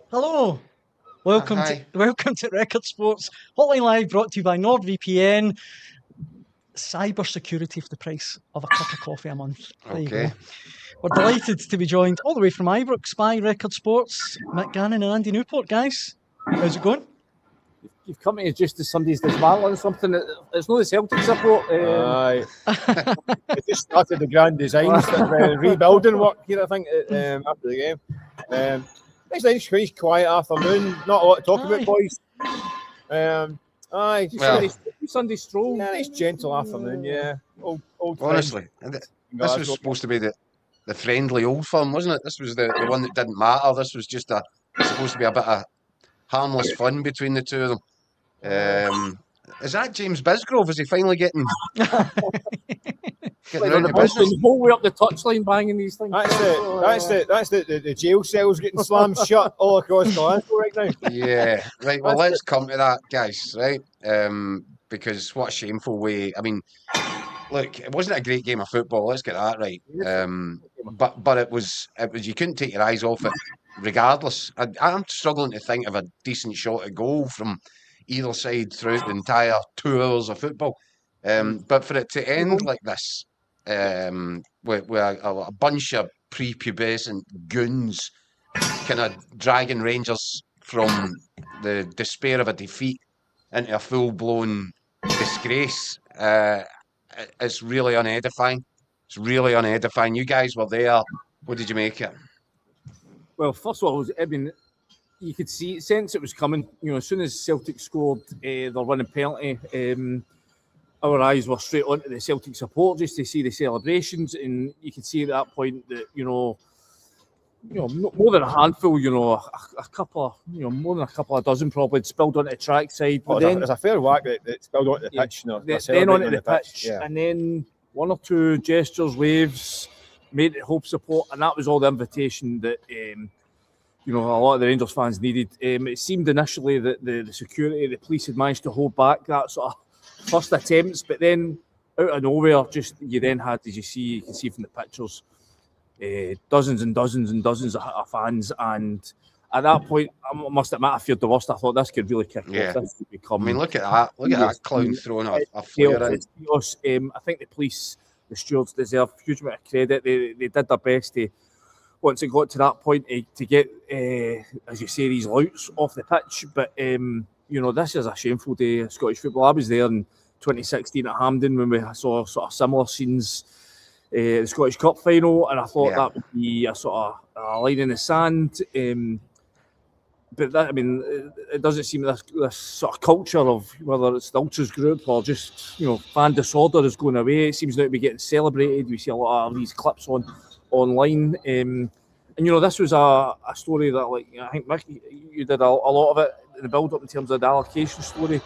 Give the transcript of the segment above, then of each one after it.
Hello, welcome to Hi. welcome to Record Sports Hotline Live, brought to you by NordVPN. Cyber security for the price of a cup of coffee a month. There you Okay. go. We're delighted to be joined all the way from Ibrox by Record Sports, Mick Gannon and Andy Newport. Guys, how's it going? You've come to just as somebody's dismantling something. It's not the Celtic support. It just started the grand design rebuilding work here, I think, after the game. It's a nice, quiet afternoon. Not a lot to talk about, boys. Sunday stroll. Yeah, nice, gentle afternoon, yeah. Old Honestly, this was supposed to be the friendly old firm, wasn't it? This was the one that didn't matter. This was just supposed to be a bit of harmless fun between the two of them. Is that James Bisgrove? Is he finally getting around to business? The whole way up the touchline banging these things. That's the jail cells getting slammed shut all across Glasgow right now. Yeah, right. Well, let's come to that, guys. Right, because what a shameful way. I mean, look, it wasn't a great game of football. Let's get that right. But it was. You couldn't take your eyes off it, regardless. I'm struggling to think of a decent shot at goal from either side throughout the entire 2 hours of football. But for it to end like this, with a bunch of prepubescent goons kind of dragging Rangers from the despair of a defeat into a full-blown disgrace, it's really unedifying. It's really unedifying. You guys were there. What did you make it? Well, first of all, you could sense it was coming. You know, as soon as Celtic scored their winning penalty, our eyes were straight onto the Celtic support just to see the celebrations, and you could see at that point that more than a handful, a couple, more than a couple of dozen probably had spilled onto the trackside. But then there's a fair whack that spilled onto the pitch. Then onto the pitch, and then one or two gestures, waves, made it hope support, and that was all the invitation that a lot of the Rangers fans needed. It seemed initially that the security, the police had managed to hold back that sort of first attempts, but then out of nowhere, you then had, as you can see from the pictures, dozens and dozens and dozens of fans, and at that point, I must admit, I feared the worst. I thought this could really kick off. This could become. I mean, look at that! Look at that clown throwing a flare in. I think the police, the stewards, deserve a huge amount of credit. They did their best to, once it got to that point, to get, as you say, these louts off the pitch. But this is a shameful day of Scottish football. I was there in 2016 at Hampden when we saw sort of similar scenes. The Scottish Cup final, and I thought that would be a sort of a line in the sand. But that, I mean, it doesn't seem this sort of culture of whether it's the ultras group or just fan disorder is going away. It seems now to be getting celebrated. We see a lot of these clips online, and this was a story that, like, I think Mick, you did a lot of it in the build up in terms of the allocation story.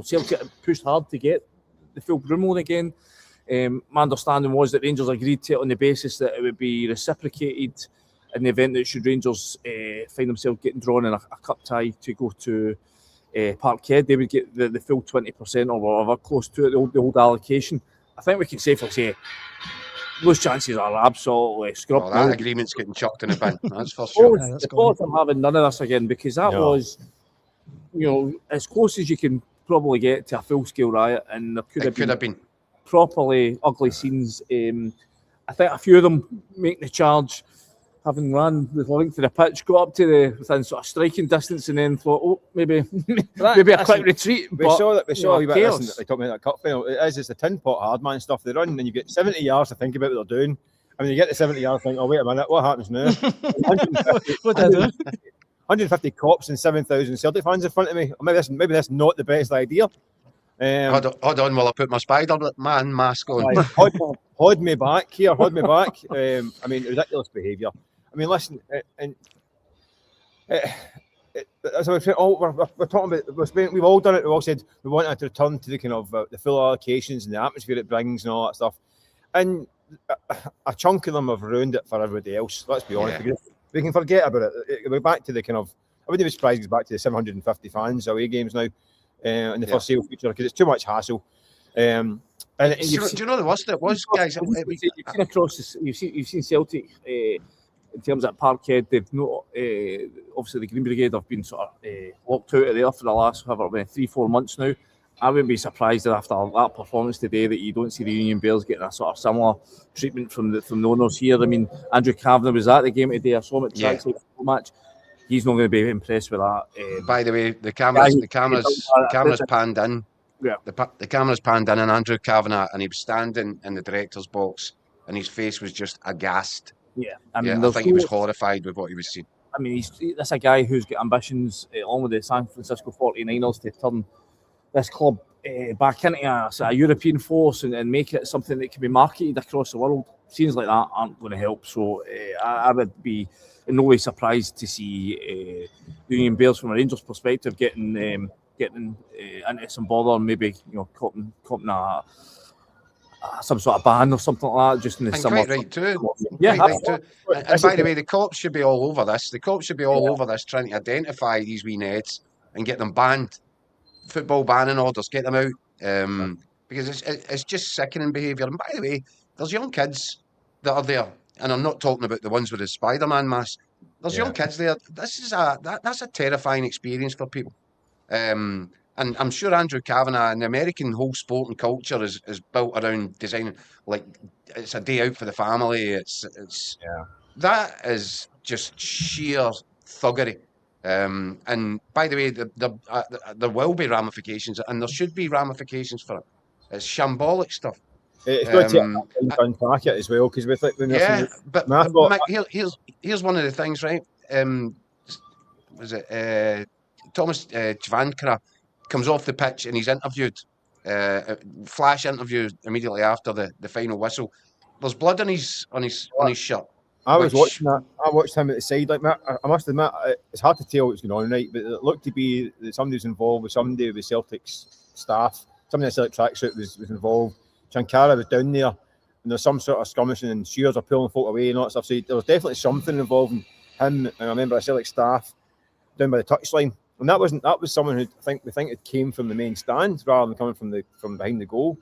Celtic pushed hard to get the full Broomloan again. My understanding was that Rangers agreed to it on the basis that it would be reciprocated in the event that should Rangers find themselves getting drawn in a cup tie to go to Parkhead, they would get the full 20% or whatever, close to it, the old allocation. I think we can safely say those chances are absolutely scrubbed. Well, that agreement's getting chucked in a bin. That's for sure. The thought of having none of this again, because that was, as close as you can probably get to a full-scale riot, and there could have been properly ugly scenes. I think a few of them making the charge, having ran the length to the pitch, got up to within sort of striking distance, and then thought, maybe a quick retreat. We saw a wee bit of this, they talked about that cup final. It's the tin pot hardman stuff they run, and you get 70 yards to think about what they're doing. I mean, you get the 70 yards, think, oh, wait a minute, what happens now? 150 cops and 7,000 Celtic fans in front of me. Maybe that's not the best idea. Hold on while I put my Spider-Man mask on. Hold me back here. Hold me back. I mean, ridiculous behaviour. I mean, listen, as I was saying, we're talking about. We've all done it. We've all said we want to return to the kind of the full allocations and the atmosphere it brings and all that stuff. And a chunk of them have ruined it for everybody else. Let's be honest. Yeah. We can forget about it. We're back to the kind of. I wouldn't be surprised it's back to the 750 fans away games now. In the first sale feature, because it's too much hassle. And do you know the worst it was, guys? You've seen Celtic in terms of Parkhead, they've not obviously the Green Brigade have been sort of locked out of there for the last 3-4 months now. I wouldn't be surprised that after that performance today that you don't see the Union Bears getting a sort of similar treatment from the owners here. I mean, Andrew Kavanagh was at the game today. I saw him at the trackside match. He's not going to be impressed with that. By the way, the camera's panned in. Yeah. The camera's panned in on Andrew Kavanagh, and he was standing in the director's box, and his face was just aghast. Yeah, I mean, I think he was horrified with what he was seeing. I mean, that's a guy who's got ambitions, along with the San Francisco 49ers, to turn this club back into a European force and make it something that can be marketed across the world. Scenes like that aren't going to help. So I would be in no way surprised to see Union Bears from a Rangers perspective getting into some bother, and maybe coping some sort of ban or something like that, just in the summer. Quite right too. Yeah, right too. And by the way, the cops should be all over this. The cops should be all over this, trying to identify these wee neds and get them banned. Football banning orders, get them out. Because it's just sickening behaviour. And by the way, there's young kids that are there, and I'm not talking about the ones with the Spider-Man mask. There's young kids there. That's a terrifying experience for people. And I'm sure Andrew Kavanagh and the American whole sport and culture is built around designing, like, it's a day out for the family. That is just sheer thuggery. And by the way, there will be ramifications, and there should be ramifications for it. It's shambolic stuff. It's got to unpack it as well, because we think but Mike, here's one of the things, right? Was it Thomas Chvankara comes off the pitch and he's interviewed, flash interview immediately after the final whistle. There's blood on his shirt. I was watching that. I watched him at the side. Like, I must admit, it's hard to tell what's going on, right? But it looked to be that somebody was involved with somebody with Celtic's staff. Somebody in a Celtic tracksuit was involved. Shankara was down there, and there's some sort of skirmishing, and shears are pulling folk away and all that stuff. So there was definitely something involving him and I remember a Celtic staff down by the touchline. And that was someone who we think it came from the main stand rather than coming from behind the goal.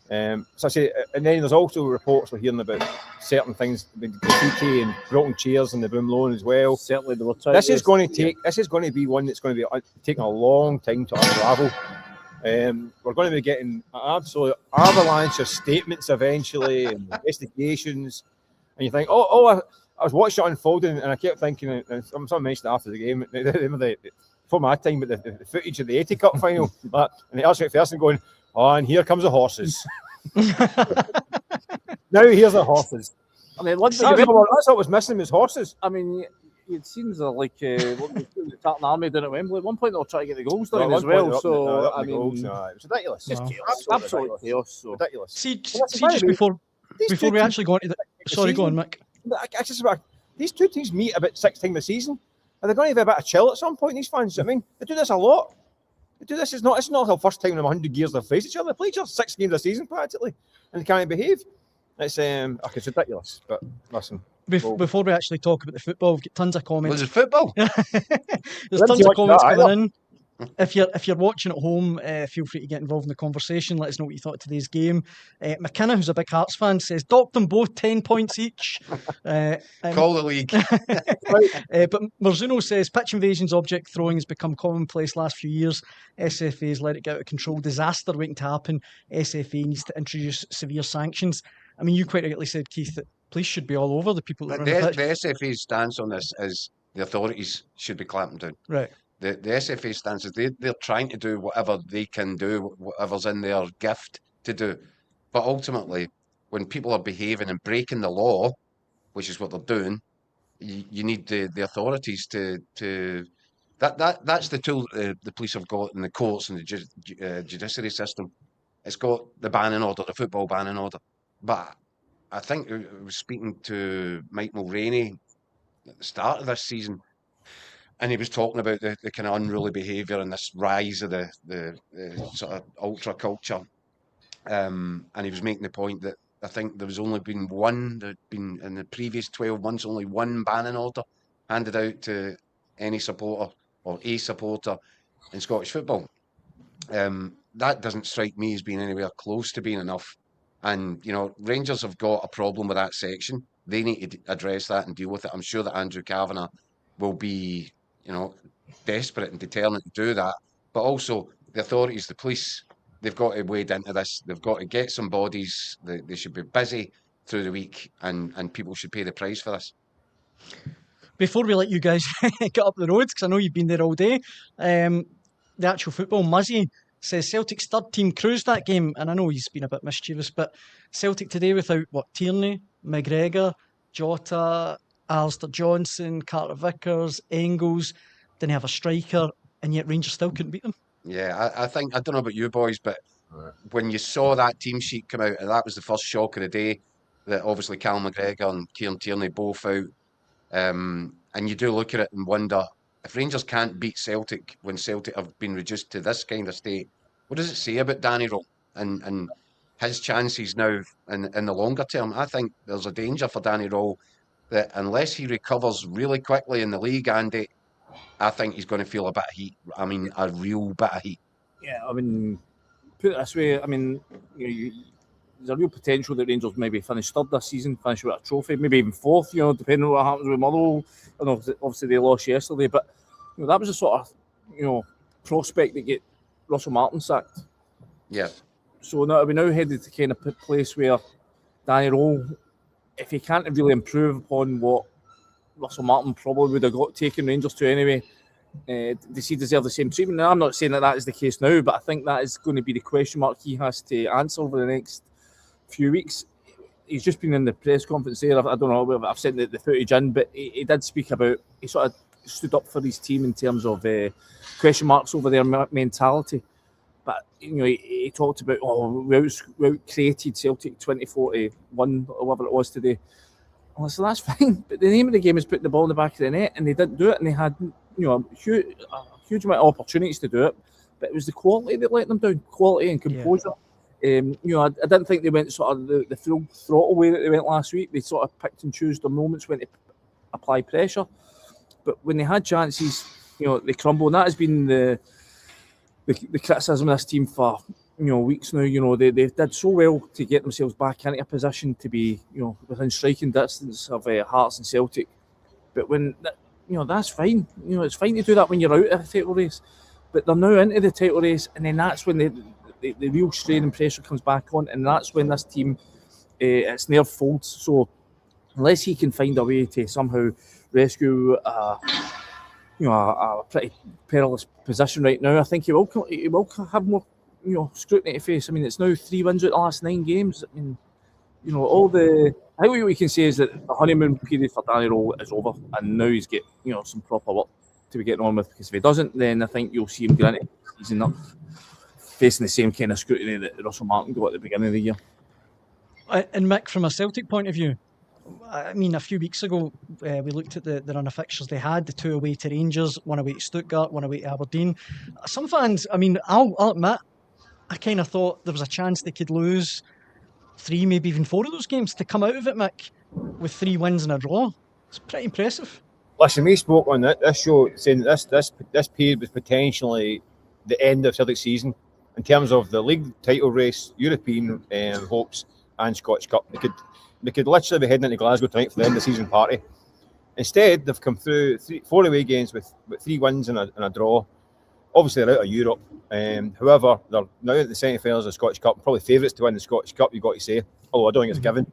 So I say, and then there's also reports we're hearing about certain things, the graffiti and broken chairs in the Broom Lawn as well. Certainly, there were this is going to be one that's going to be taking a long time to unravel. We're going to be getting an absolute avalanche of statements eventually and investigations, and you think, I was watching it unfolding, and I kept thinking, and someone mentioned after the game, before my time, but the footage of the 80 Cup final, and the Arsenal person going, and here comes the horses. Now here's the horses. I mean, that's what was missing was horses. I mean, it seems like the Tartan Army down at Wembley. At one point, they were trying to get the goals down as well. So, I mean, it was ridiculous. Just chaos. Absolute chaos. So. Ridiculous. See, just before we actually go into the... Sorry, go on, Mick. These two teams meet about 6 times a season, and they're going to have a bit of chill at some point, these fans. I mean, they do this a lot. It's not the first time in 100 years they've faced each other. They play each other 6 games a season practically, and they can't behave. It's ridiculous. But listen, before we actually talk about the football, we've got tons of comments. Was it football? There's tons of comments coming in. If you're watching at home, feel free to get involved in the conversation. Let us know what you thought of today's game. McKenna, who's a big Hearts fan, says, dock them both 10 points each. Call the league. But Marzuno says, pitch invasions, object throwing has become commonplace last few years. SFA's let it get out of control. Disaster waiting to happen. SFA needs to introduce severe sanctions. I mean, you quite rightly said, Keith, that police should be all over the people that are on the pitch. The SFA's stance on this is the authorities should be clamping down. Right. The SFA stance is they're trying to do whatever they can do, whatever's in their gift to do. But ultimately, when people are behaving and breaking the law, which is what they're doing, you need the authorities to that's the tool the police have got in the courts and the judiciary system. It's got the banning order, the football banning order. But I think I was speaking to Mike Mulroney at the start of this season, and he was talking about the kind of unruly behaviour and this rise of the sort of ultra culture. And he was making the point that I think there'd been in the previous 12 months, only one banning order handed out to any supporter or a supporter in Scottish football. That doesn't strike me as being anywhere close to being enough. And, Rangers have got a problem with that section. They need to address that and deal with it. I'm sure that Andrew Kavanagh will be, desperate and determined to do that. But also the authorities, the police, they've got to wade into this. They've got to get some bodies. They should be busy through the week, and people should pay the price for this. Before we let you guys get up the road, because I know you've been there all day, the actual football, Muzzy says Celtic's third team cruised that game, and I know he's been a bit mischievous, but Celtic today without, Tierney, McGregor, Jota, Alistair Johnson, Carter Vickers, Engels, didn't have a striker, and yet Rangers still couldn't beat them. Yeah, I think, I don't know about you boys, but when you saw that team sheet come out, and that was the first shock of the day, that obviously Cal McGregor and Kieran Tierney both out, and you do look at it and wonder, if Rangers can't beat Celtic when Celtic have been reduced to this kind of state, what does it say about Danny Rowe and his chances now in the longer term? I think there's a danger for Danny Rowe that unless he recovers really quickly in the league, Andy, I think he's going to feel a bit of heat. I mean, a real bit of heat. Yeah, I mean, put it this way, I mean, there's a real potential that Rangers maybe finish third this season, finish with a trophy, maybe even fourth, depending on what happens with Motherwell. I know obviously they lost yesterday, but that was a sort of, prospect that get Russell Martin sacked. Yeah. So now we're now headed to kind of place where Danny Rowe, if he can't really improve upon what Russell Martin probably would have got taken Rangers to anyway, does he deserve the same treatment? Now, I'm not saying that is the case now, but I think that is going to be the question mark he has to answer over the next few weeks. He's just been in the press conference there. I don't know whether I've sent the footage in, but he did speak about, he sort of stood up for his team in terms of question marks over their mentality. But he talked about, we out-created Celtic 20-41 or whatever it was today. Well, so that's fine, but the name of the game is putting the ball in the back of the net, and they didn't do it, and they had a huge amount of opportunities to do it, but it was the quality that let them down, quality and composure. Yeah. I didn't think they went sort of the full throttle way that they went last week. They sort of picked and chose their moments when to apply pressure, but when they had chances, they crumble, and that has been the criticism of this team for weeks now. They did so well to get themselves back into a position to be within striking distance of Hearts and Celtic, but when that's fine. It's fine to do that when you're out of the title race, but they're now into the title race, and then that's when the real strain and pressure comes back on, and that's when this team its nerve folds. So unless he can find a way to somehow rescue a pretty perilous position right now, I think he will have more scrutiny to face. I mean, it's now 3 wins out of the last 9 games. I mean, I think what we can say is that the honeymoon period for Danny Rowe is over, and now he's get some proper work to be getting on with, because if he doesn't, then I think you'll see him going into the season up facing the same kind of scrutiny that Russell Martin got at the beginning of the year. And Mick, from a Celtic point of view, I mean, a few weeks ago, we looked at the run of fixtures they had, the 2 away to Rangers, 1 away to Stuttgart, 1 away to Aberdeen. Some fans, I mean, I'll admit, I kind of thought there was a chance they could lose 3, maybe even 4 of those games to come out of it, Mick, with 3 wins and a draw. It's pretty impressive. Listen, we spoke on this show saying this period was potentially the end of Celtic season in terms of the league title race, European hopes, and Scottish Cup. They could literally be heading into Glasgow tonight for the end of the season party. Instead, they've come through 4 away games with 3 wins and a draw. Obviously, they're out of Europe. However, they're now at the semi-finals of the Scottish Cup. Probably favourites to win the Scottish Cup, you've got to say. Although I don't think it's a given.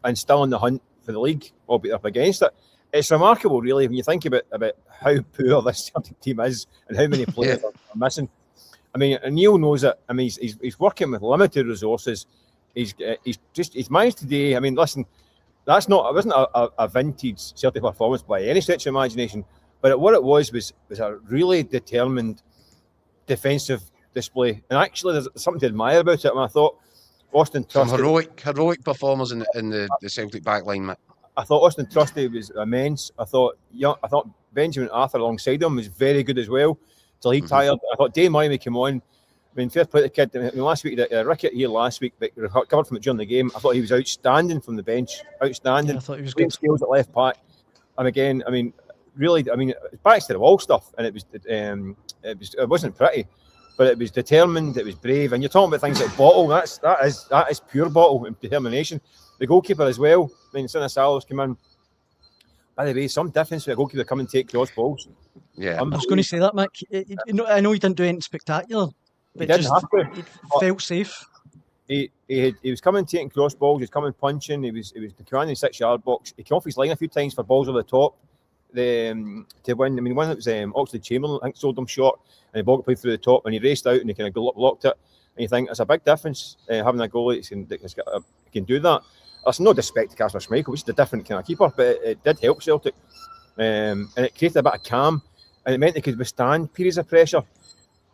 And still in the hunt for the league, albeit up against it. It's remarkable, really, when you think about how poor this Celtic team is and how many players are missing. I mean, Neil knows it. I mean, he's working with limited resources. He's managed today. I mean, listen, it wasn't a vintage Celtic performance by any stretch of imagination. But what it was a really determined defensive display. And actually, there's something to admire about it. And I thought Austin Trusty... Some heroic performers in the Celtic backline, Matt. I thought Austin Trusty was immense. I thought Benjamin Arthur alongside him was very good as well. Till he tired. I thought Dave Murray came on. I mean, fair play to the kid. I mean, last week, Rickett here last week, but recovered from it during the game. I thought he was outstanding from the bench. Outstanding. Yeah, I thought he was good. Skills at left back. And again, I mean, really, it's back to the wall stuff, and it wasn't pretty, but it was determined, it was brave. And you're talking about things like Bottle. That is pure Bottle and determination. The goalkeeper as well. I mean, Sinisalos came in. By the way, some difference with a goalkeeper come and take cross balls. Yeah. I was going to say that, Mick. I know he didn't do anything spectacular, but He didn't have to. it felt safe. He was coming taking cross balls. He was coming punching. He was commanding 6-yard box. He came off his line a few times for balls over the top. To win. I mean, one that was Oxlade Chamberlain, I think, sold him short, and the ball got played through the top, and he raced out and he kind of blocked it. And you think it's a big difference having a goalie that can do that. That's no disrespect to Casper Schmeichel, which is a different kind of keeper, but it did help Celtic, and it created a bit of calm, and it meant they could withstand periods of pressure.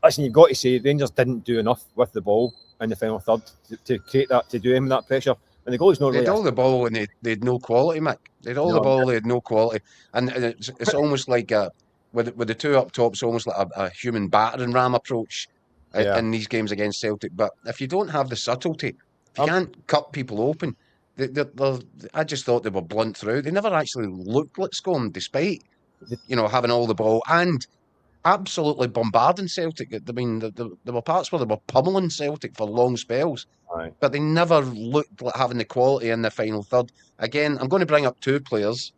Listen, you've got to say Rangers didn't do enough with the ball in the final third to create that, to do him that pressure. And the goalie's not They really. had all the ball and they had no quality, Mick. They had all the ball, they had no quality. And it's almost like with the two up top, it's almost like a human battering ram approach in these games against Celtic. But if you don't have the subtlety, if you can't cut people open, I just thought they were blunt through. They never actually looked like scum, despite having all the ball and absolutely bombarding Celtic. I mean, there were parts where they were pummeling Celtic for long spells, but they never looked like having the quality in the final third. Again, I'm going to bring up two players,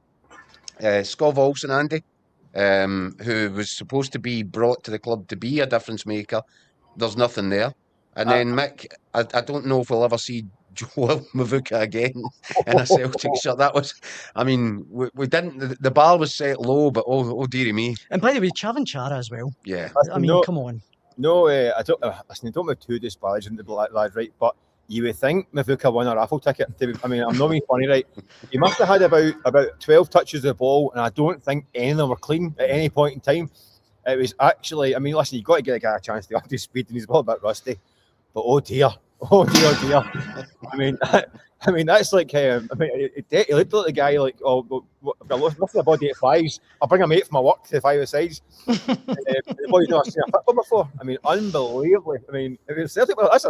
Skov Olsen, Andy, who was supposed to be brought to the club to be a difference maker. There's nothing there. And then Mick, I don't know if we'll ever see Joel Mavuka again in a Celtic shirt. That was, I mean, we didn't. The bar was set low, but oh dearie me. And by the way, Chavan Chara as well. Yeah, I mean, come on. No, I don't. Listen, I don't have too disparaging the black lad, right? But you would think Mavuka won a raffle ticket. I mean, I'm not being funny, right? He must have had about 12 touches of the ball, and I don't think any of them were clean at any point in time. It was actually, I mean, listen, you've got to get a guy a chance to up to speed, and he's a little bit rusty. But oh dear. I mean, that's like, he looked like the guy like, I've got nothing about the 5s. I'll bring a mate from my work to the 5-a-sides. The boy, I've seen a football before. I mean, unbelievably. I mean, if it's Celtic, well, that's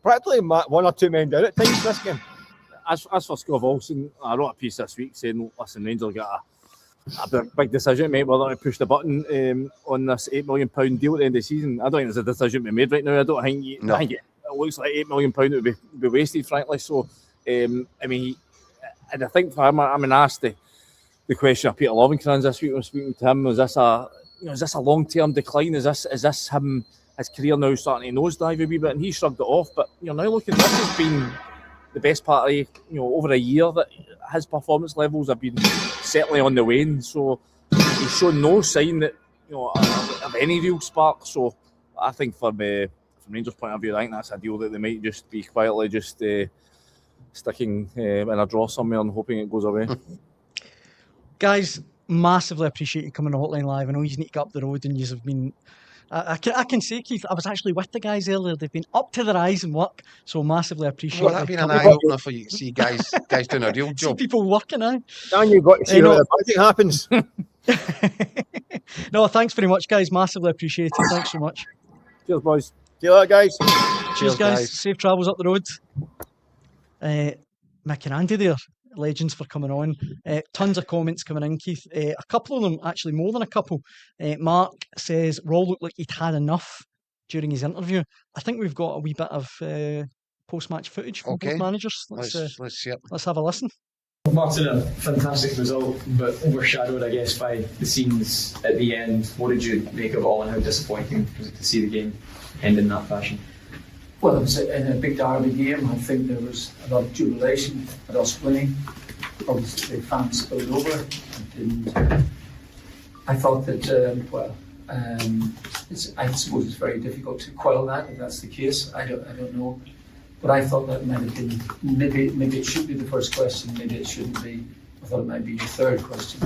practically one or two men down at times this game. As for Skov Olsen, I wrote a piece this week saying, listen, Rangers got a big decision to make whether to push the button on this £8 million deal at the end of the season. I don't think there's a decision to be made right now. I don't think it looks like £8 million would be wasted, frankly. So, I mean, and I think for him, I mean, I asked the question of Peter Lovenkrands this week when I was speaking to him, is this a long-term decline? Is this him, his career now starting to nosedive a wee bit? And he shrugged it off. But you're now looking, this has been the best part of over a year that his performance levels have been certainly on the wane. So he's shown no sign that of any real spark. So I think from Rangers' point of view, I think that's a deal that they might just be quietly just sticking in a drawer somewhere and hoping it goes away. Guys, massively appreciate you coming to Hotline Live. I know you need to get up the road and you have been... I can say, Keith, I was actually with the guys earlier. They've been up to their eyes in work, so massively appreciate it. Well, that's been an eye-opener for you to see guys doing a real job. See people working out. And you've got to see how the magic happens. No, thanks very much, guys. Massively appreciated. Thanks so much. Cheers, boys. See you later, guys. Cheers, guys. Safe travels up the road. Mick and Andy there. Legends for coming on. Tons of comments coming in, Keith. A couple of them, actually more than a couple. Mark says Raw looked like he'd had enough during his interview. I think we've got a wee bit of post-match footage from both managers. Let's see it. Let's have a listen. Martin, a fantastic result, but overshadowed, I guess, by the scenes at the end. What did you make of it all, and how disappointing was it to see the game end in that fashion? Well, it was in a big derby game. I think there was a lot of jubilation at us winning. Obviously, the fans spilled over. I thought that, I suppose it's very difficult to quell that if that's the case. I don't know. But I thought that might have been, maybe it should be the first question, maybe it shouldn't be. I thought it might be your third question.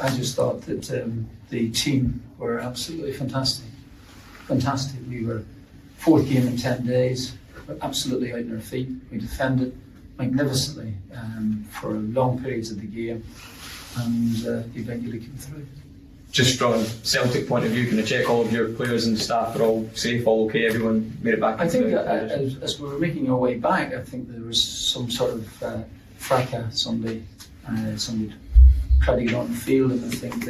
I just thought that the team were absolutely fantastic. Fantastic. We were fourth game in 10 days. We're absolutely out on our feet. We defended magnificently for long periods of the game, and eventually came through. Just from a Celtic point of view, can I check all of your players and staff are all safe, all okay, everyone made it back? I think as we were making our way back, I think there was some sort of fracas. Somebody tried to get on the field, and I think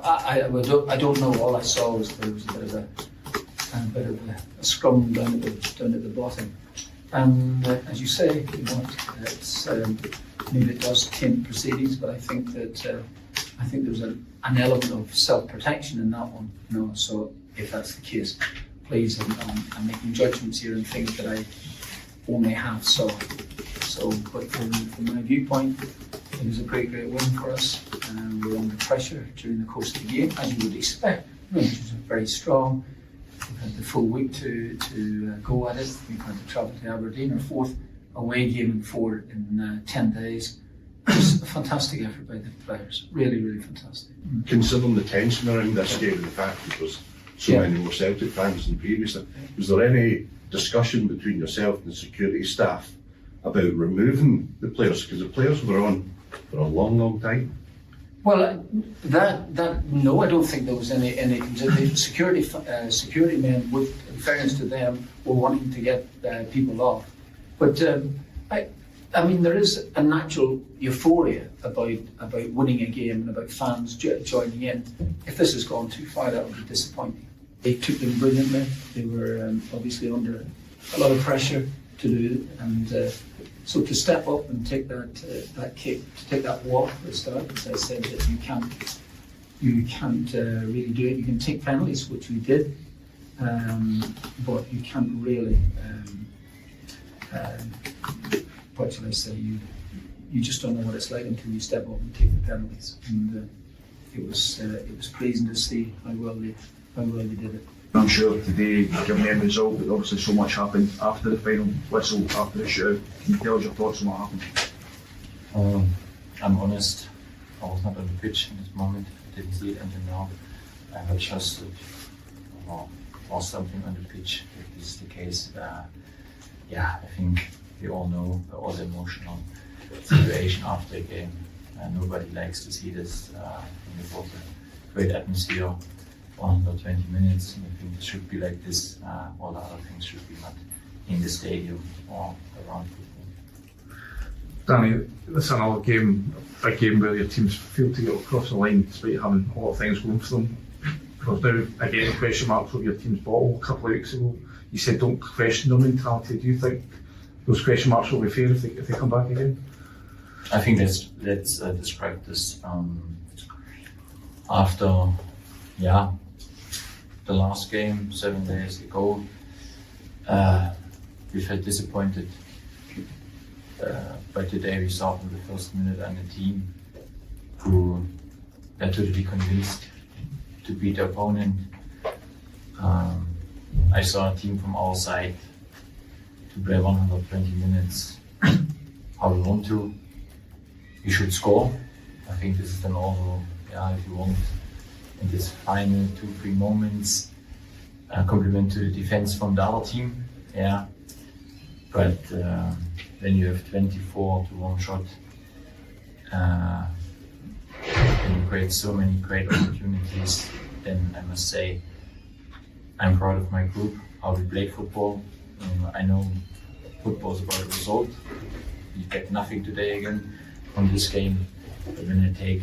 I don't know. All I saw was there was a bit of a scrum down at the bottom. And as you say, it's, maybe it does taint proceedings, but I think that there's an element of self-protection in that one. So if that's the case, please, I'm making judgments here and things that I only half saw. So, but from my viewpoint, it was a great win for us. We were under pressure during the course of the game, as you would expect. Which was very strong. We've had the full week to go at it. We've had to travel to Aberdeen, our 4th away game in 10 days. It was a fantastic effort by the players. Really, really fantastic. Considering the tension around this game and the fact that there's so many more Celtic fans than previously, was there any discussion between yourself and the security staff about removing the players? Because the players were on for a long, long time. Well, no, I don't think there was any the security men, with in fairness to them, were wanting to get people off. But I mean, there is a natural euphoria about winning a game and about fans joining in. If this has gone too far, that would be disappointing. They took them brilliantly. They were obviously under a lot of pressure to do it, and so to step up and take that kick, to take that walk at the start, as I said, that you can't really do it. You can take penalties, which we did, but you can't really. What shall I say? You just don't know what it's like until you step up and take the penalties. And it was pleasing to see how well they did it. I'm sure today, given the end result, but obviously so much happened after the final whistle, after the shootout. Can you tell us your thoughts on what happened? I'm honest, I was not on the pitch in this moment. I didn't see it until now. I heard just that or something on the pitch. If this is the case, I think we all know it was an emotional situation after the game. Nobody likes to see this. It was a great atmosphere. 120 minutes, and I think it should be like this. All the other things should be not in the stadium or around football. Danny, this is another game, big game where your teams failed to get across the line despite having a lot of things going for them. Because now, again, question marks over your team's bottle a couple of weeks ago. You said don't question their mentality. Do you think those question marks will be fair if they come back again? I think let's describe this after, the last game 7 days ago. We felt disappointed. But today we saw from the first minute and a team who were totally convinced to beat the opponent. I saw a team from our side to play 120 minutes how we want to. We should score. I think this is then also, if you want, in this final 2-3 moments, compliment to the defense from the other team. But when you have 24 to 1 shot, and you create so many great opportunities, then I must say I'm proud of my group, how we played football. I know football is about a result. You get nothing today again from this game, but when I take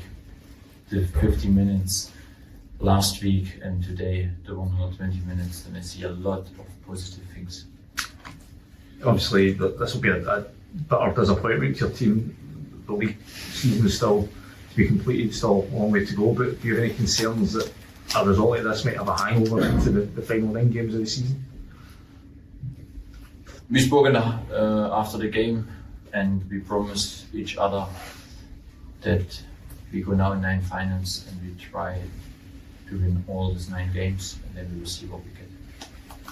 the 50 minutes last week and today the 120 minutes, then I see a lot of positive things. Obviously, this will be a bitter disappointment to your team. The league season is still to be completed, still a long way to go. But do you have any concerns that a result of this might have a hangover into the final 9 games of the season? We spoke after the game, and we promised each other that we go now in 9 finals and we try to win all these 9 games, and then we will see what we get.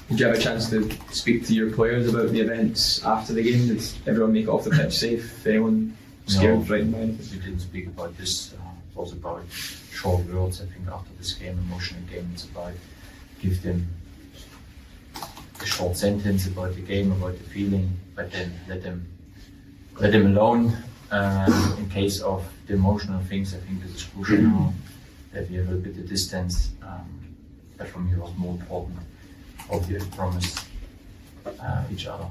Did you have a chance to speak to your players about the events after the game? Did everyone make it off the pitch safe? Anyone scared, frightened by anything? We didn't speak about this. It was about short words. I think after this game, emotional game, it's about give them a short sentence about the game, about the feeling, but then let them alone. In case of the emotional things, I think this is crucial now that we have a bit of distance. But for me, it was more important what we have promised each other.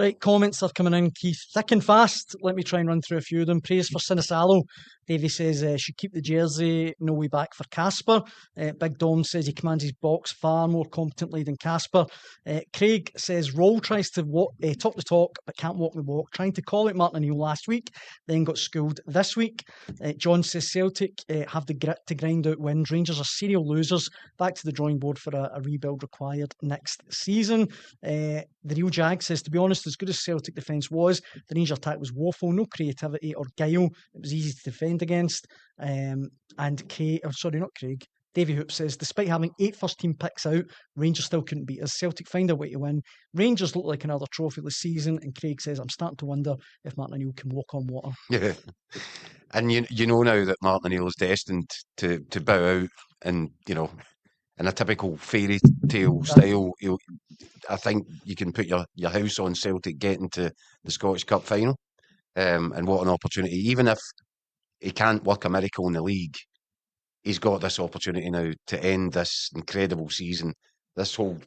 Right, comments are coming in, Keith, thick and fast. Let me try and run through a few of them. Praise for Sinisalo. Davey says should keep the jersey, no way back for Casper. Big Dom says he commands his box far more competently than Casper. Craig says Roll tries to talk the talk but can't walk the walk, trying to call out Martin O'Neill last week, then got schooled this week. John says Celtic have the grit to grind out wins. Rangers are serial losers. Back to the drawing board for a rebuild required next season. The Real Jag says, to be honest, as good as Celtic defence was, the Rangers attack was woeful, no creativity or guile. It was easy to defend against. Davy Hoop says, despite having 8 first-team picks out, Rangers still couldn't beat us. Celtic find a way to win. Rangers look like another trophy this season, and Craig says, I'm starting to wonder if Martin O'Neill can walk on water. Yeah. And you know now that Martin O'Neill is destined to bow out, and in a typical fairy tale style, I think you can put your house on Celtic getting to the Scottish Cup final. And what an opportunity. Even if he can't work a miracle in the league, he's got this opportunity now to end this incredible season. This whole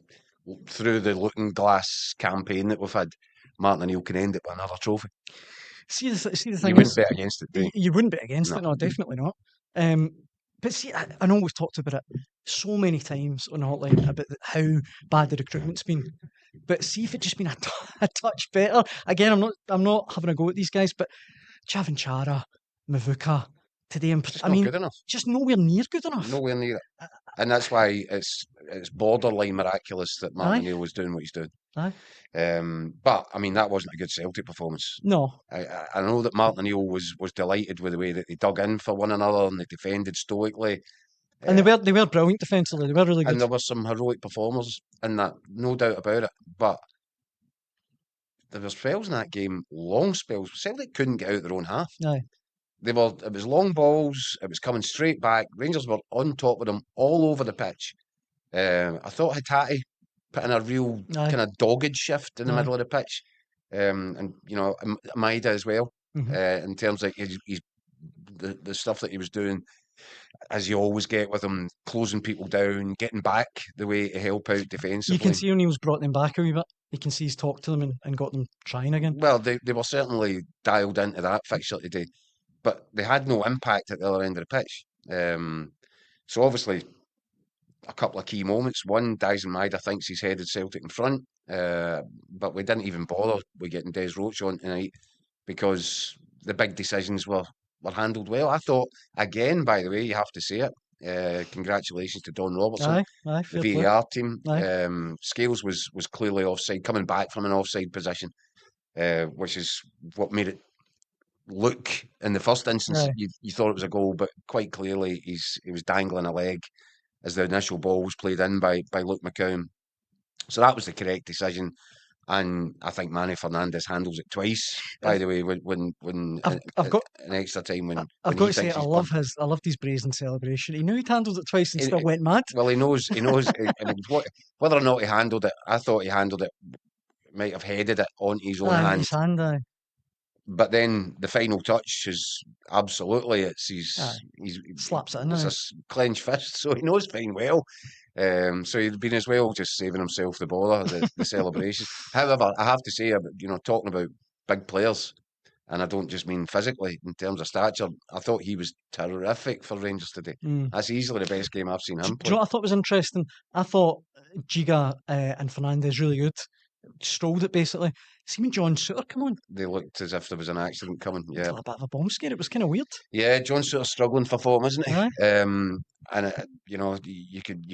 through the looking glass campaign that we've had, Martin O'Neill can end it with another trophy. See the thing you wouldn't bet against it, do you? You wouldn't bet against it, no, definitely not. But see, I know we've talked about it so many times on the hotline about how bad the recruitment's been. But see if it just been a touch better. Again, I'm not having a go at these guys, but Chavanchara, Mavuka, today, good enough. Just nowhere near good enough. Nowhere near it. And that's why it's borderline miraculous that Martin O'Neill was doing what he's doing. Aye. But I mean, that wasn't a good Celtic performance. No. I know that Martin O'Neill was delighted with the way that they dug in for one another and they defended stoically. And they were brilliant defensively. They were really good. And there were some heroic performers in that, no doubt about it. But there was spells in that game, long spells. Celtic couldn't get out their own half. Aye. It was long balls. It was coming straight back. Rangers were on top of them all over the pitch. I thought Hatate put in a real kind of dogged shift in the middle of the pitch, and Maida as well. In terms of the stuff that he was doing, as you always get with him, closing people down, getting back the way to help out defensively. You can see O'Neill's brought them back a wee bit. You can see he's talked to them and got them trying again. Well, they were certainly dialed into that fixture today, but they had no impact at the other end of the pitch. So obviously, a couple of key moments. One, Dyson Maida thinks he's headed Celtic in front, but we didn't even bother with getting Des Roach on tonight because the big decisions were handled well. I thought, again, by the way, you have to say it. Congratulations to Don Robertson, the VAR team. Scales was clearly offside, coming back from an offside position, which is what made it look in the first instance. You thought it was a goal, but quite clearly he was dangling a leg as the initial ball was played in by Luke McCown. So that was the correct decision. And I think Manny Fernandez handles it twice. By the way, when I've got an extra time when I've got to say I loved his brazen celebration. He knew he'd handled it twice and still went mad. Well, he knows. I mean, whether or not he handled it, I thought he handled it. Might have headed it onto his own hand. His hand, But then the final touch is absolutely he's slaps it in. It's a clenched fist, so he knows fine well. So he'd been as well just saving himself the bother, the celebration. However, I have to say, talking about big players, and I don't just mean physically in terms of stature, I thought he was terrific for Rangers today. That's easily the best game I've seen him play. Do you know what I thought was interesting? I thought Giga and Fernandez really good. Strolled it basically. See when John Souttar come on? They looked as if there was an accident coming. Yeah, a bit of a bomb scare. It was kind of weird. Yeah, John Souttar's struggling for form, isn't he? And you could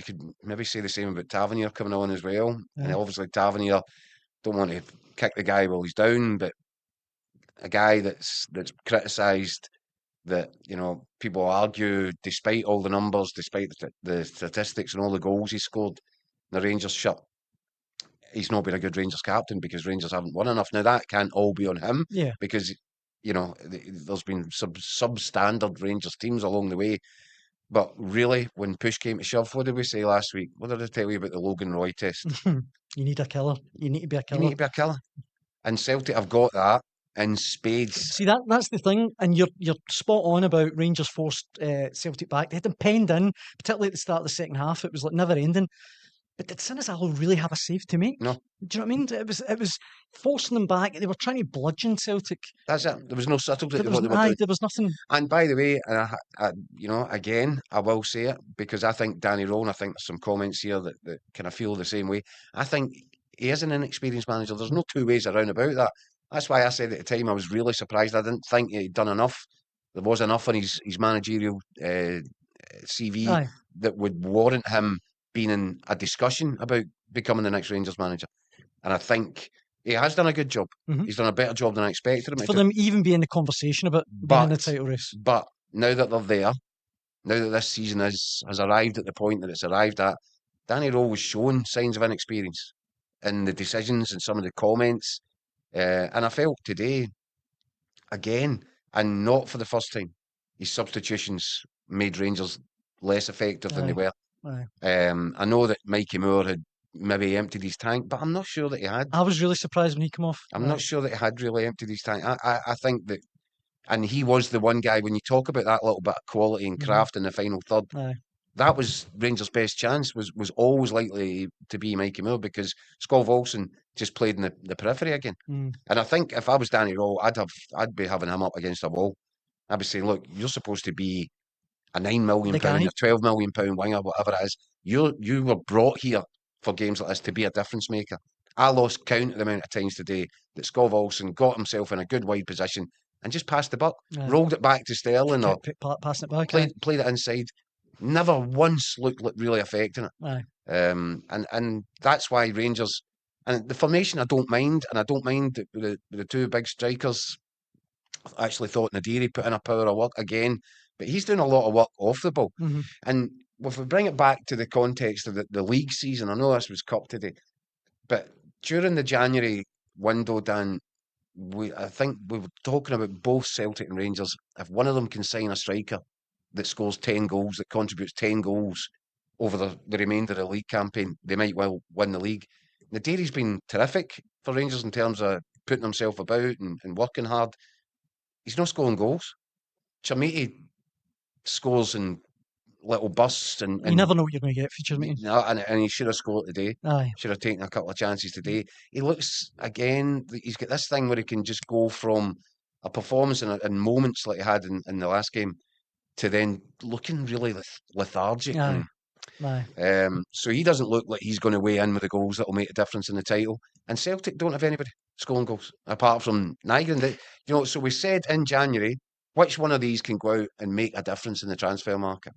maybe say the same about Tavernier coming on as well. And obviously Tavernier, don't want to kick the guy while he's down, but a guy that's criticised, that people argue, despite all the numbers, despite the statistics and all the goals he scored in the Rangers shirt, he's not been a good Rangers captain because Rangers haven't won enough. Now that can't all be on him, because there's been substandard Rangers teams along the way. But really, when push came to shove, what did we say last week? What did I tell you about the Logan Roy test? You need a killer. You need to be a killer. You need to be a killer. And Celtic have got that in spades. See, that's the thing, and you're spot on about Rangers forced Celtic back. They had them penned in, particularly at the start of the second half. It was like never ending. But did Sinisalo really have a save to make? No. Do you know what I mean? It was forcing them back. They were trying to bludgeon Celtic. That's it. There was no subtlety to There what was, they were doing. there was nothing. And by the way, again, I will say it because I think Danny Rowe, and I think there's some comments here that kind of feel the same way. I think he is an inexperienced manager. There's no two ways around about that. That's why I said at the time I was really surprised. I didn't think he'd done enough. There was enough in his managerial CV that would warrant him being in a discussion about becoming the next Rangers manager. And I think he has done a good job. He's done a better job than I expected him to. For them even be in the conversation about being in the title race. But now that they're there, now that this season has arrived at the point that it's arrived at, Danny Rowe was showing signs of inexperience in the decisions and some of the comments. And I felt today, again, and not for the first time, his substitutions made Rangers less effective than they were. I know that Mikey Moore had maybe emptied his tank, but I'm not sure that he had. I was really surprised when he came off. I'm not sure that he had really emptied his tank. I think that, and he was the one guy, when you talk about that little bit of quality and craft in the final third, that was Rangers' best chance, was always likely to be Mikey Moore, because Skov Olsen just played in the periphery again. And I think if I was Danny Rowe, I'd be having him up against a wall. I'd be saying, look, you're supposed to be a £9 million or £12 million winger, whatever it is. You were brought here for games like this to be a difference maker. I lost count of the amount of times today that Skov Olsen got himself in a good wide position and just passed the buck, rolled it back to Sterling, or passing it back, played it inside. Never once looked like really affecting it. And that's why Rangers, and the formation I don't mind, and I don't mind the two big strikers. I actually thought Nadiri put in a power of work again, but he's doing a lot of work off the ball. And if we bring it back to the context of the league season, I know this was cup today, but during the January window, Dan, I think we were talking about both Celtic and Rangers. If one of them can sign a striker that scores 10 goals, that contributes 10 goals over the remainder of the league campaign, they might well win the league. Nadiri's been terrific for Rangers in terms of putting himself about and working hard. He's not scoring goals. Chermiti scores in little bursts, and you never know what you're going to get for Chermiti. No, and he should have scored today. Should have taken a couple of chances today. He looks, again, he's got this thing where he can just go from a performance in moments like he had in the last game to then looking really lethargic. So he doesn't look like he's going to weigh in with the goals that will make a difference in the title. And Celtic don't have anybody scoring goals apart from Nygren. So we said in January, which one of these can go out and make a difference in the transfer market?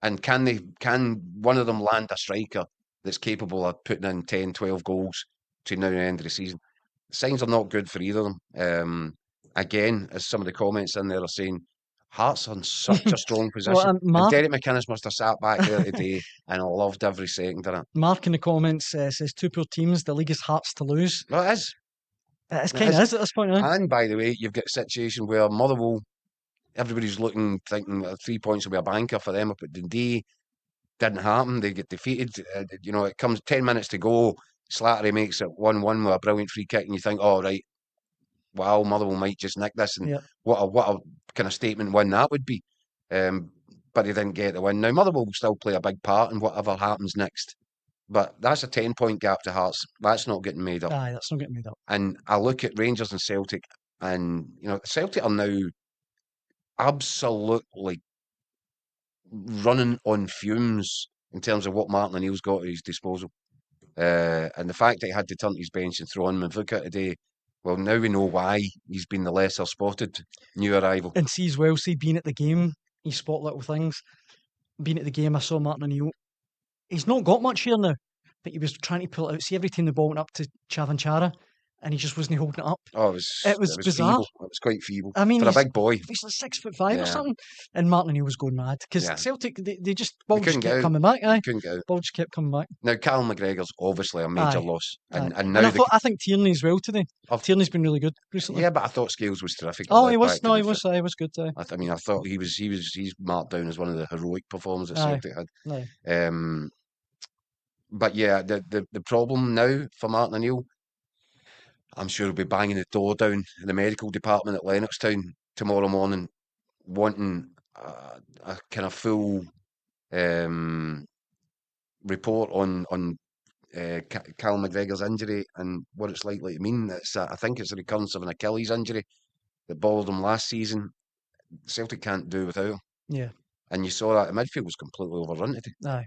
And can one of them land a striker that's capable of putting in 10, 12 goals to now the end of the season? Signs are not good for either of them. Again, as some of the comments in there are saying, Hearts are in such a strong position. And Derek McInnes must have sat back there today and loved every second of it. Mark in the comments says, two poor teams, the league is Hearts to lose. Well, it is. It kind of is at this point. And by the way, you've got a situation where Motherwell, everybody's thinking 3 points will be a banker for them up at Dundee. Didn't happen. They get defeated. It comes 10 minutes to go. Slattery makes it 1-1 with a brilliant free kick, and you think, oh, right, wow, Motherwell might just nick this. And what a kind of statement win that would be. But they didn't get the win. Now, Motherwell will still play a big part in whatever happens next. But that's a 10-point gap to Hearts. That's not getting made up. Aye, that's not getting made up. And I look at Rangers and Celtic, and Celtic are now absolutely running on fumes in terms of what Martin O'Neill's got at his disposal. And the fact that he had to turn to his bench and throw on Mavuka today, well, now we know why he's been the lesser spotted new arrival. And see as well, being at the game, he spot little things. Being at the game, I saw Martin O'Neill. He's not got much here now, but he was trying to pull it out. See, every time the ball went up to Chavanchara, and he just wasn't holding it up. Oh, it was bizarre. Feeble. It was quite feeble. I mean, for a big boy. He's like 6'5" or something. And Martin O'Neill was going mad because Celtic, they just ball just kept coming back. Couldn't get out. Ball just kept coming back. Now, Callum McGregor's obviously a major loss, and now I think Tierney as well today. Tierney's been really good recently. Yeah, but I thought Scales was terrific. Oh, he was. No, he was. He was good. I thought he's marked down as one of the heroic performances Celtic had. But yeah, the problem now for Martin O'Neill, I'm sure he'll be banging the door down in the medical department at Lennoxtown tomorrow morning, wanting a kind of full report on Cal McGregor's injury and what it's likely to mean. I think it's a recurrence of an Achilles injury that bothered him last season. Celtic can't do without him. Yeah. And you saw that the midfield was completely overrun today.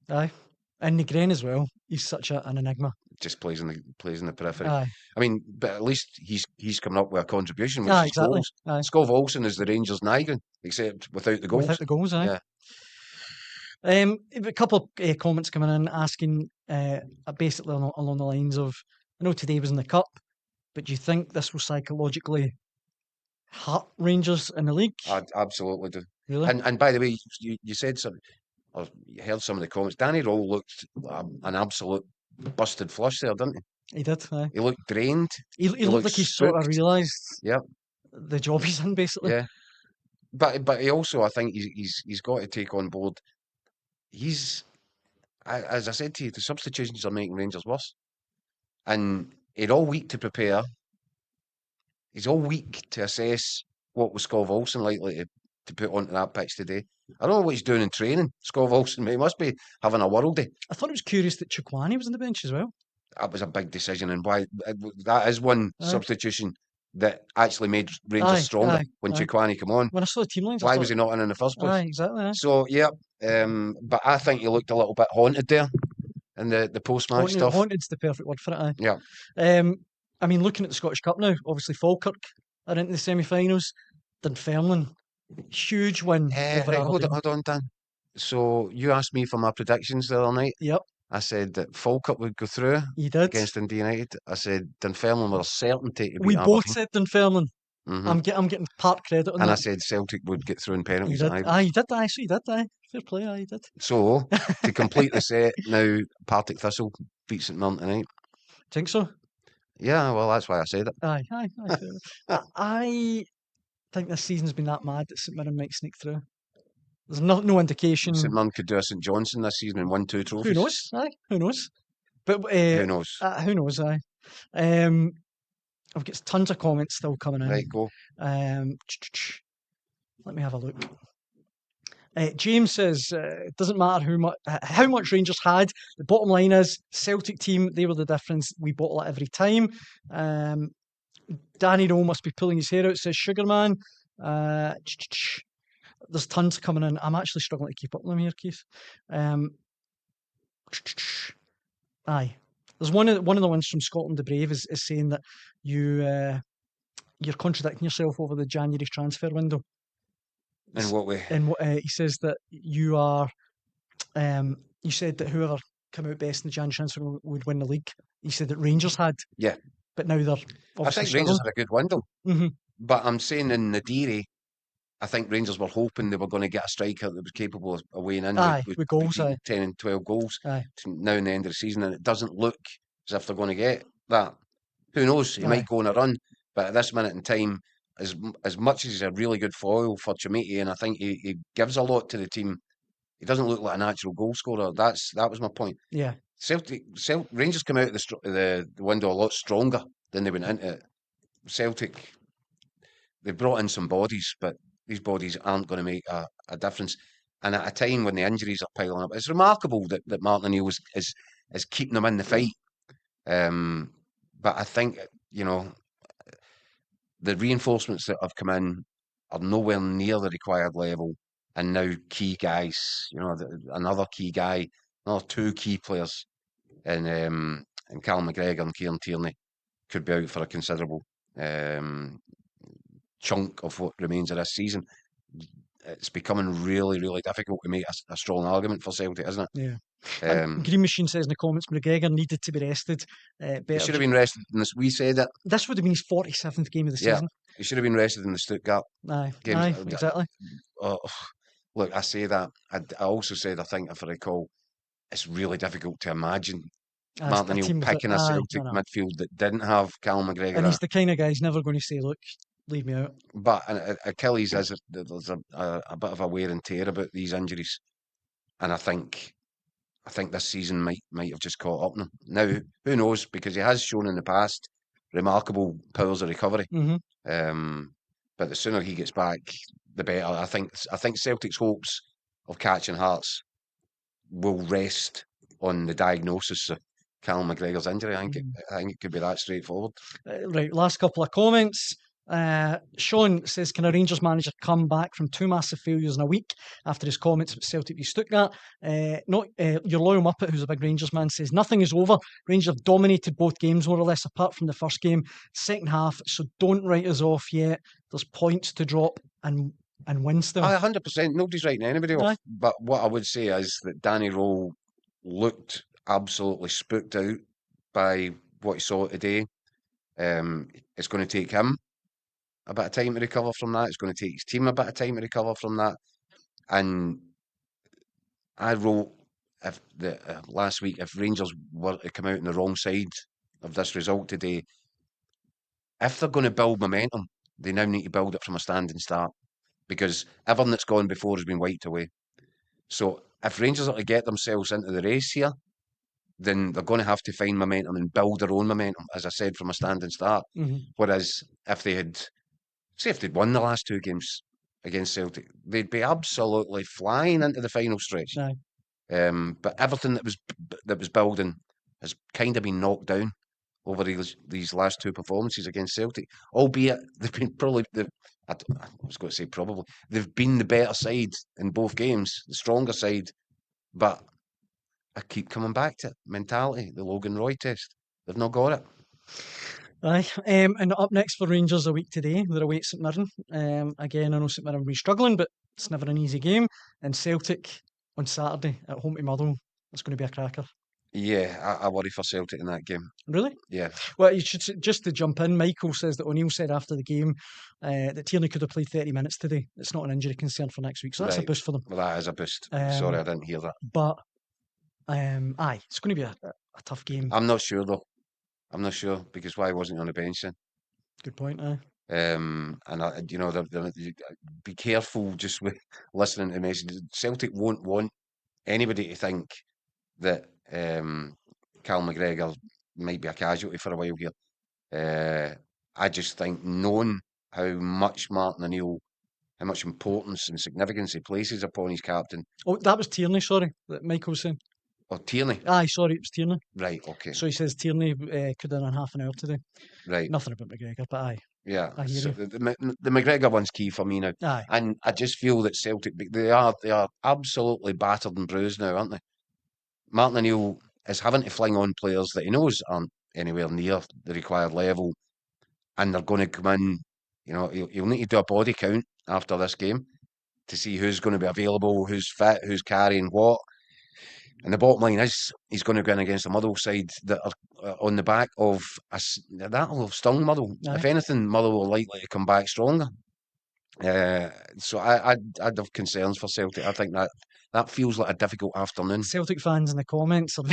Aye. And Negren as well. He's such an enigma. Just plays in the periphery. Aye. I mean, but at least he's coming up with a contribution, which Aye, is exactly. goals. Aye. Skov Olsen is the Rangers Nygren, except without the goals. Without the goals, aye. Yeah. A couple of comments coming in asking basically along the lines of, I know today was in the Cup, but do you think this will psychologically hurt Rangers in the league? I absolutely do. Really? And by the way, you said something, or you heard some of the comments. Danny Rowe looked an absolute busted flush there, didn't he? He did, aye. He looked drained. He looked like he sort of spooked. realised Yep. the job he's in, basically. Yeah. But he also, I think he's got to take on board. As I said to you, the substitutions are making Rangers worse. And he'd all week to prepare. He's all week to assess what was Skov Olsen likely to put onto that pitch today. I don't know what he's doing in training, Skov Olsen, but he must be having a world day. I thought it was curious that Chukwani was on the bench as well. That was a big decision, and why that is one substitution that actually made Rangers stronger when Chukwani came on. When I saw the team lines, why was he not in the first place? Aye, exactly. Aye. So yeah, but I think he looked a little bit haunted there in the post-match stuff. Haunted's the perfect word for it. Aye. Yeah. I mean, looking at the Scottish Cup now, obviously Falkirk are into the semi-finals. Dunfermline, huge win. Over Hold on, Dan. So you asked me for my predictions the other night. Yep. I said that Falkirk would go through against Dundee United. I said Dunfermline were a certainty to beat We Aberdeen. both said Dunfermline. Mm-hmm. I'm getting part credit on that. And I said Celtic would get through in penalties. You did. You did. So you did. Fair play. You did. So to complete the set, now Partick Thistle beat St Mirren tonight. Think so? Yeah. Well, that's why I said it. Aye. I think this season's been that mad that St Mirren might sneak through. There's no indication. St Mirren could do a St Johnson this season and win 2 trophies. Who knows? Aye. Who knows? But who knows? Who knows? Aye. I've got tons of comments still coming in. Right, go. Let me have a look. James says it doesn't matter how much Rangers had. The bottom line is Celtic team. They were the difference. We bottle it every time. Danny Rowe must be pulling his hair out. Says Sugarman. There's tons coming in. I'm actually struggling to keep up with them here, Keith. Aye. There's one of the ones from Scotland the Brave is saying that you're contradicting yourself over the January transfer window. In what way? And he says that you are. You said that whoever came out best in the January transfer would win the league. You said that Rangers had. Yeah. But now they're. I think Rangers had a good window. Mm-hmm. But I'm saying in the Nadiri, I think Rangers were hoping they were going to get a striker that was capable of weighing in with goals, 10 and 12 goals now in the end of the season, and it doesn't look as if they're going to get that. Who knows? He might go on a run, but at this minute in time, as much as he's a really good foil for Chimiti, and I think he gives a lot to the team, he doesn't look like a natural goal scorer. That was my point. Yeah. Rangers come out of the window a lot stronger than they went into it. Celtic, they brought in some bodies, but these bodies aren't going to make a difference. And at a time when the injuries are piling up, it's remarkable that Martin O'Neill is keeping them in the fight. But I think, the reinforcements that have come in are nowhere near the required level. And now key guys, another key guy, another 2 key players in Cal McGregor and Kieran Tierney could be out for a considerable chunk of what remains of this season. It's becoming really, really difficult to make a strong argument for Celtic, isn't it? Yeah. Green Machine says in the comments, McGregor needed to be rested. He should have been rested in this. We said it. This would have been his 47th game of the season. He should have been rested in the Stuttgart games. Aye, exactly. Look, I say that. I also said, I think, if I recall, it's really difficult to imagine Martin O'Neill picking a Celtic midfield that didn't have Callum McGregor. And he's the kind of guy who's never going to say, look, leave me out. But Achilles there's a bit of a wear and tear about these injuries, and I think this season might have just caught up on him. Now, who knows? Because he has shown in the past remarkable powers of recovery. Mm-hmm. But the sooner he gets back, the better. I think Celtic's hopes of catching Hearts will rest on the diagnosis of Callum McGregor's injury. I think it could be that straightforward. Right, last couple of comments. Sean says, can a Rangers manager come back from 2 massive failures in a week after his comments about Celtic v Stuttgart? Your loyal Muppet, who's a big Rangers man, says nothing is over. Rangers have dominated both games more or less, apart from the first game, second half. So don't write us off yet. There's points to drop and win still. 100%. Nobody's writing anybody off. But what I would say is that Danny Rowe looked absolutely spooked out by what he saw today. It's going to take him a bit of time to recover from that. It's going to take his team a bit of time to recover from that. And I wrote last week, if Rangers were to come out on the wrong side of this result today, if they're going to build momentum, they now need to build it from a standing start, because everything that's gone before has been wiped away. So if Rangers are to get themselves into the race here, then they're going to have to find momentum and build their own momentum, as I said, from a standing start. Whereas if they'd won the last 2 games against Celtic, they'd be absolutely flying into the final stretch. But everything that was building has kind of been knocked down over these last 2 performances against Celtic, albeit they've been they've been the better side in both games, the stronger side. But I keep coming back to it. Mentality, the Logan Roy test. They've not got it. Aye. And up next for Rangers a week today, they're away at St Mirren. Again, I know St Mirren will be struggling, but it's never an easy game. And Celtic on Saturday at home to Motherwell. It's going to be a cracker. Yeah, I worry for Celtic in that game. Really? Yeah. Well, you should, just to jump in, Michael says that O'Neill said after the game that Tierney could have played 30 minutes today. It's not an injury concern for next week, so that's a boost for them. Well, that is a boost. Sorry, I didn't hear that. But, it's going to be a tough game. I'm not sure, though. I'm not sure, because why wasn't he on the bench then? Good point, aye. And be careful just with listening to messages. Celtic won't want anybody to think that Cal McGregor might be a casualty for a while here. I just think, knowing how much Martin O'Neill, how much importance and significance he places upon his captain. Oh, that was Tierney, sorry, that Michael was saying. Oh, Tierney? Aye, sorry, it was Tierney. Right, okay. So he says Tierney could have done half an hour today. Right. Nothing about McGregor, but aye. Yeah, I hear so you. the McGregor one's key for me now. Aye. And I just feel that Celtic, they are absolutely battered and bruised now, aren't they? Martin O'Neill is having to fling on players that he knows aren't anywhere near the required level, and they're going to come in. He'll need to do a body count after this game to see who's going to be available, who's fit, who's carrying what. And the bottom line is, he's going to go in against a Motherwell side that are on the back of that'll have stung Motherwell. If anything, Motherwell are likely to come back stronger. So I'd have concerns for Celtic. I think that feels like a difficult afternoon. Celtic fans in the comments are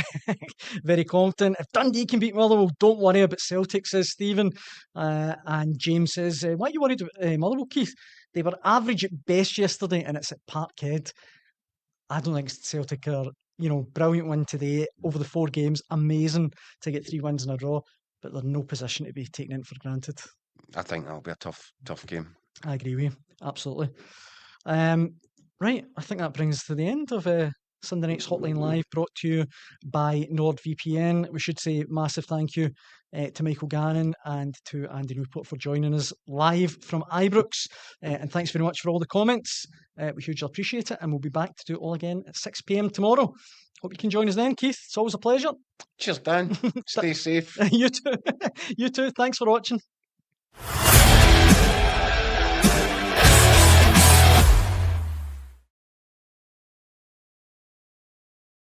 very confident. If Dundee can beat Motherwell, don't worry about Celtic, says Stephen. And James says, why are you worried about Motherwell, Keith? They were average at best yesterday, and it's at Parkhead. I don't think Celtic are, brilliant win today over the 4 games. Amazing to get 3 wins in a draw, but they're in no position to be taken in for granted. I think that'll be a tough game. I agree with you, absolutely. Right, I think that brings us to the end of Sunday night's Hotline Live, brought to you by NordVPN. We should say massive thank you to Michael Gannon and to Andy Newport for joining us live from Ibrox. And thanks very much for all the comments. We hugely appreciate it, and we'll be back to do it all again at 6 p.m. tomorrow. Hope you can join us then, Keith. It's always a pleasure. Cheers, Dan. Stay safe. You too. You too. Thanks for watching.